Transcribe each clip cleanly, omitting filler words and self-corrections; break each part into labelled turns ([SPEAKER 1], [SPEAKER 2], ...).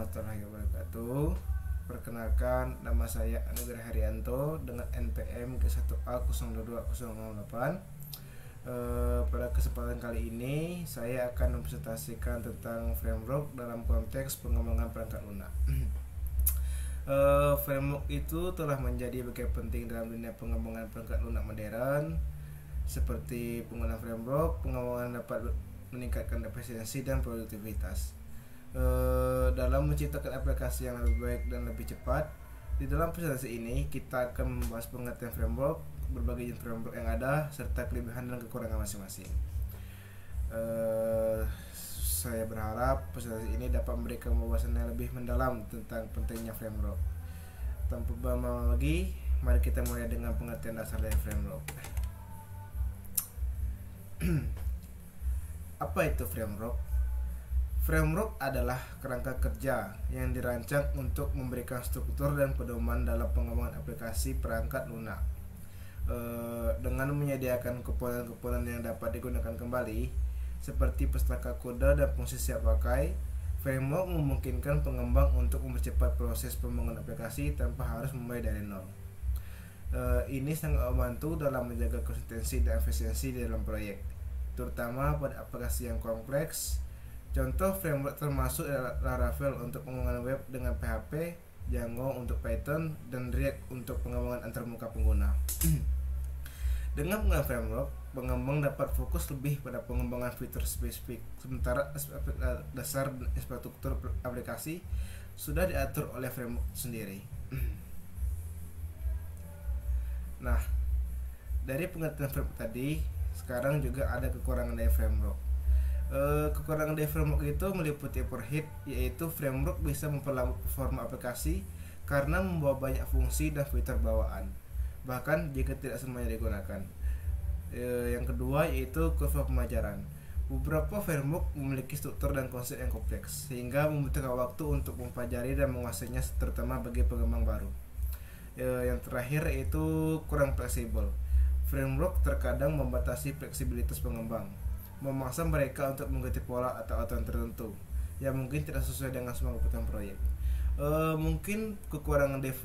[SPEAKER 1] warahmatullahi wabarakatuh. Perkenalkan, nama saya Anugrah Haryanto dengan NPM K1A02208. Pada kesempatan kali ini saya akan mempresentasikan tentang framework dalam konteks pengembangan perangkat lunak. Framework itu telah menjadi bagian penting dalam dunia pengembangan perangkat lunak modern. Seperti penggunaan framework, pengembangan dapat meningkatkan efisiensi dan produktivitas. Dalam menciptakan aplikasi yang lebih baik dan lebih cepat. Di dalam presentasi ini kita akan membahas pengertian framework, berbagai jenis framework yang ada, serta kelebihan dan kekurangan masing-masing. Saya berharap presentasi ini dapat memberikan wawasan yang lebih mendalam tentang pentingnya framework. Tanpa berlama lagi, mari kita mulai dengan pengertian dasar dari framework. Apa itu framework? Framework adalah kerangka kerja yang dirancang untuk memberikan struktur dan pedoman dalam pengembangan aplikasi perangkat lunak. Dengan menyediakan komponen-komponen yang dapat digunakan kembali, seperti pustaka kode dan fungsi siap pakai, framework memungkinkan pengembang untuk mempercepat proses pembangunan aplikasi tanpa harus memulai dari nol. Ini sangat membantu dalam menjaga konsistensi dan efisiensi dalam proyek, terutama pada aplikasi yang kompleks. Contoh framework termasuk Laravel untuk pengembangan web dengan PHP, Django untuk Python, dan React untuk pengembangan antarmuka pengguna. Dengan penggunaan framework, pengembang dapat fokus lebih pada pengembangan fitur spesifik, sementara aspek dasar dan infrastruktur aplikasi sudah diatur oleh framework sendiri. Nah, dari pengertian framework tadi, sekarang juga ada kekurangan dari framework. Kekurangan dari framework itu meliputi overhead, yaitu framework bisa memperlambat performa aplikasi karena membawa banyak fungsi dan fitur bawaan, bahkan jika tidak semuanya digunakan. Yang kedua yaitu kurva pemajaran. Beberapa framework memiliki struktur dan konsep yang kompleks, sehingga membutuhkan waktu untuk mempelajari dan menguasainya, terutama bagi pengembang baru. Yang terakhir yaitu kurang fleksibel. Framework terkadang membatasi fleksibilitas pengembang, memaksa mereka untuk mengikuti pola atau aturan tertentu yang mungkin tidak sesuai dengan semua kebutuhan proyek. Mungkin kekurangan dari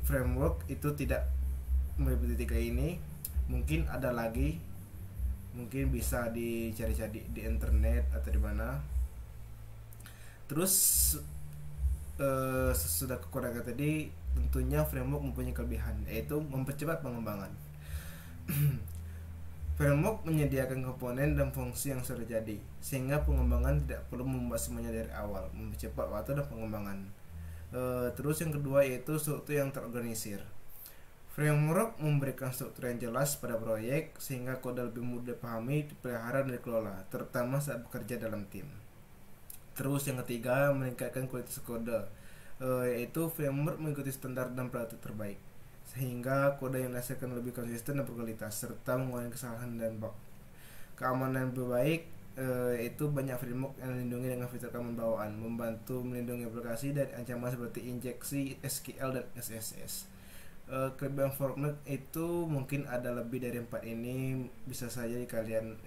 [SPEAKER 1] framework itu tidak meliputi tiga ini. Mungkin ada lagi, mungkin bisa dicari-cari di internet atau di mana. Terus sesudah kekurangan tadi, tentunya framework mempunyai kelebihan, yaitu mempercepat pengembangan. Framework menyediakan komponen dan fungsi yang sudah jadi, sehingga pengembangan tidak perlu membuat semuanya dari awal, mempercepat waktu dan pengembangan. Terus yang kedua yaitu struktur yang terorganisir. Framework memberikan struktur yang jelas pada proyek, sehingga kode lebih mudah dipahami, dipelihara, dan dikelola, terutama saat bekerja dalam tim. Terus yang ketiga, meningkatkan kualitas kode, yaitu framework mengikuti standar dan praktik terbaik, sehingga kode yang dihasilkan lebih konsisten dan berkualitas, serta mengurangi kesalahan dan bug. Keamanan lebih baik, yaitu banyak framework yang melindungi dengan fitur keamanan bawaan, membantu melindungi aplikasi dari ancaman seperti injeksi SQL dan SSS. Kelebihan framework itu mungkin ada lebih dari 4 ini, bisa saja kalian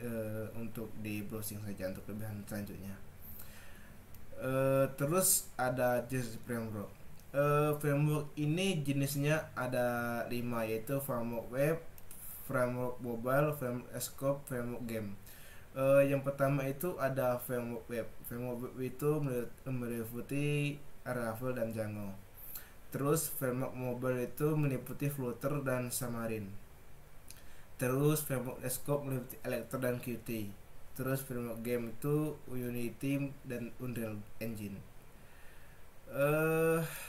[SPEAKER 1] untuk di browsing saja untuk kelebihan selanjutnya. Terus ada jenis framework. Framework ini jenisnya ada 5, yaitu framework web, framework mobile, framework scope, framework game. Yang pertama itu ada framework web. Framework web itu meliputi Laravel dan Django. Terus framework mobile itu meliputi Flutter dan Xamarin. Terus framework scope meliputi Electro dan Qt. Terus framework game itu Unity dan Unreal Engine.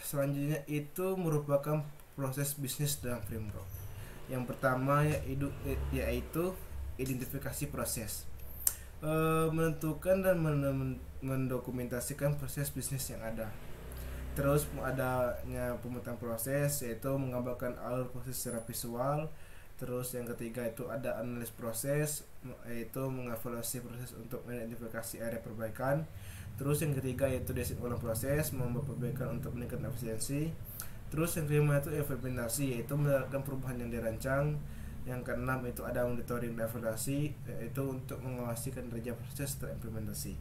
[SPEAKER 1] Selanjutnya itu merupakan proses bisnis dalam framework. Yang pertama yaitu identifikasi proses, menentukan dan mendokumentasikan proses bisnis yang ada. Terus adanya pemetaan proses, yaitu menggambarkan alur proses secara visual. Terus yang ketiga itu ada analis proses, yaitu mengevaluasi proses untuk mengidentifikasi area perbaikan. Terus yang ketiga yaitu desain ulang proses, membuat perbaikan untuk meningkatkan efisiensi. Terus yang kelima itu implementasi, yaitu menerapkan perubahan yang dirancang. Yang keenam itu ada monitoring dan evaluasi, yaitu untuk mengawasi kinerja proses terimplementasi.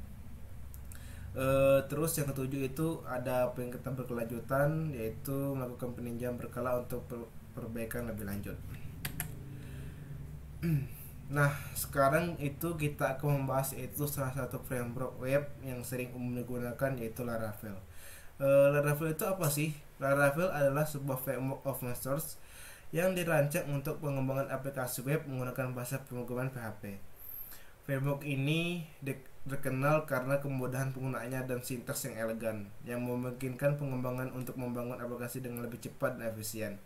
[SPEAKER 1] Terus yang ketujuh itu ada peningkatan berkelanjutan, yaitu melakukan peninjauan berkala untuk perbaikan lebih lanjut. Nah, sekarang itu kita akan membahas itu salah satu framework web yang sering umum digunakan, yaitu Laravel. Laravel itu apa sih? Laravel adalah sebuah framework open source yang dirancang untuk pengembangan aplikasi web menggunakan bahasa pemrograman PHP. Framework ini terkenal karena kemudahan penggunaannya dan sintaks yang elegan, yang memungkinkan pengembangan untuk membangun aplikasi dengan lebih cepat dan efisien.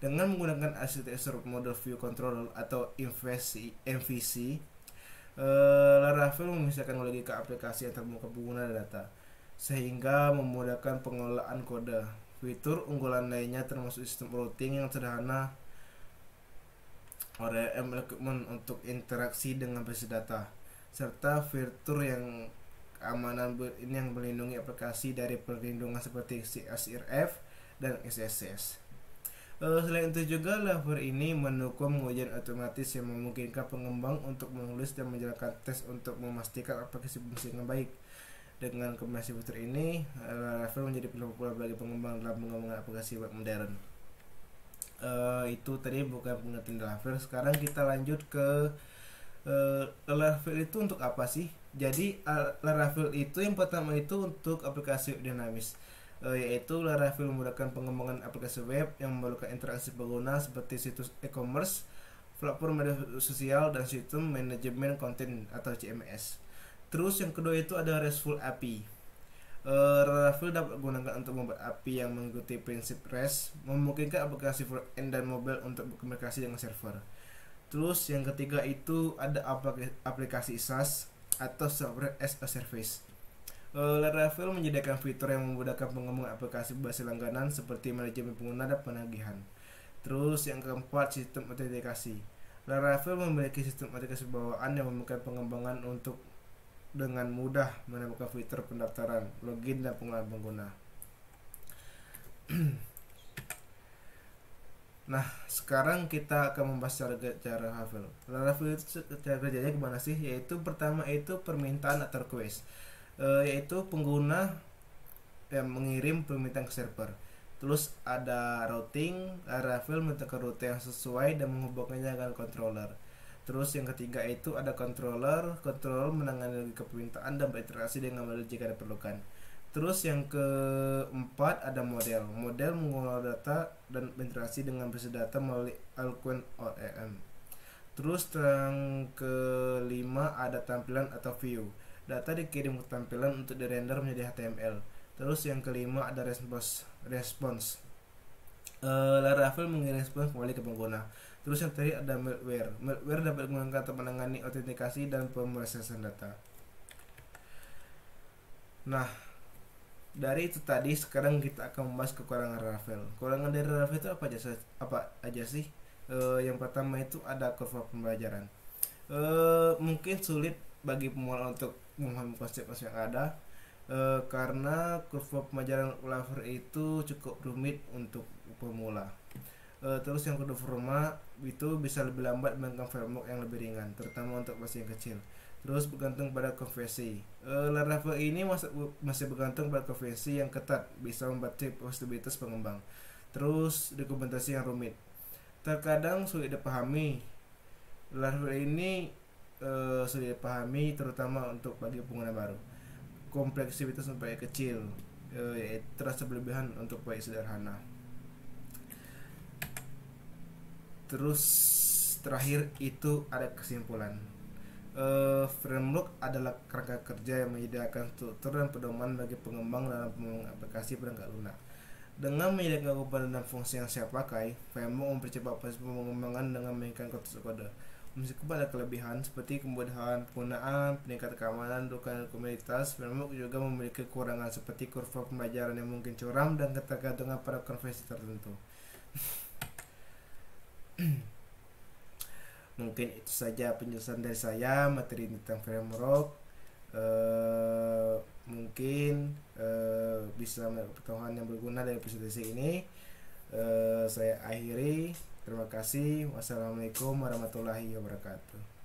[SPEAKER 1] Dengan menggunakan arsitektur model view controller atau MVC, Laravel memisahkan logika aplikasi yang terbuka pengguna dan data, sehingga memudahkan pengelolaan kode. Fitur unggulan lainnya termasuk sistem routing yang sederhana, ORM equipment untuk interaksi dengan basis data, serta fitur yang keamanan ini yang melindungi aplikasi dari perlindungan seperti CSRF dan XSS. Selain itu juga Laravel ini mendukung pengujian otomatis yang memungkinkan pengembang untuk menulis dan menjalankan tes untuk memastikan aplikasi berfungsi dengan baik. Dengan kombinasi fitur ini, Laravel menjadi pilihan populer bagi pengembang dalam pengembangan aplikasi web modern. Itu tadi bukan pengertian Laravel. Sekarang kita lanjut ke Laravel itu untuk apa sih? Jadi Laravel itu yang pertama itu untuk aplikasi web dinamis, yaitu Laravel memudahkan pengembangan aplikasi web yang memerlukan interaksi pengguna seperti situs e-commerce, platform media sosial, dan sistem manajemen konten atau CMS. Terus yang kedua itu ada RESTful API. Laravel dapat digunakan untuk membuat API yang mengikuti prinsip REST, memungkinkan aplikasi front-end dan mobile untuk berkomunikasi dengan server. Terus yang ketiga itu ada aplikasi SaaS atau Software as a Service. Laravel menyediakan fitur yang memudahkan pengembangan aplikasi berbasis langganan seperti manajemen pengguna dan penagihan. Terus yang keempat, sistem autentikasi. Laravel memiliki sistem autentikasi bawaan yang memungkinkan pengembangan untuk dengan mudah menemukan fitur pendaftaran, login, dan pengenalan pengguna. Nah, sekarang kita akan membahas cara Laravel. Laravel itu cara kerjanya gimana sih? Yaitu pertama itu permintaan atau request, yaitu pengguna yang mengirim permintaan ke server. Terus ada routing, Laravel menentukan rute yang sesuai dan menghubungkannya dengan controller. Terus yang ketiga itu ada controller menangani permintaan dan berinteraksi dengan model jika diperlukan. Terus yang keempat ada model mengolah data dan berinteraksi dengan basis data melalui Eloquent ORM. Terus yang kelima ada tampilan atau view, data dikirim ke tampilan untuk dirender menjadi HTML. Terus yang kelima ada response. Laravel mengirim respons kembali ke pengguna. Terus yang tadi ada malware dapat digunakan untuk menangani autentikasi dan pemrosesan data. Nah, dari itu tadi sekarang kita akan membahas kekurangan Laravel. Kekurangan dari Laravel itu apa aja sih? Yang pertama itu ada kurva pembelajaran. Mungkin sulit bagi pemula untuk memahami konsep-konsep yang ada, karena kurva pembelajaran Laravel itu cukup rumit untuk pemula. Terus yang kedua, performa itu bisa lebih lambat dibandingkan framework yang lebih ringan, terutama untuk versi yang kecil. Terus bergantung pada konversi. Laravel ini masih bergantung pada konversi yang ketat, bisa membatasi posibilitas pengembang. Terus dokumentasi yang rumit, terkadang sulit dipahami. Laravel ini sulit dipahami terutama untuk bagi pengguna baru. Kompleksitas sampai kecil, terasa berlebihan untuk baik sederhana. Terus terakhir itu ada kesimpulan. Framework adalah kerangka kerja yang menyediakan struktur dan pedoman bagi pengembang dalam pengembangan aplikasi perangkat lunak. Dengan menyediakan komponen dan fungsi yang siap pakai, framework mempercepat proses pengembangan dengan meningkatkan kualitas kode. Meskipun ada kelebihan seperti kemudahan penggunaan, peningkatan keamanan, dukungan komunitas, framework juga memiliki kekurangan seperti kurva pembelajaran yang mungkin curam dan ketergantungan pada konversi tertentu. Mungkin itu saja penjelasan dari saya materi tentang framework. Mungkin bisa mendapat pengetahuan yang berguna dari presentasi ini. Saya akhiri. Terima kasih. Wassalamualaikum warahmatullahi wabarakatuh.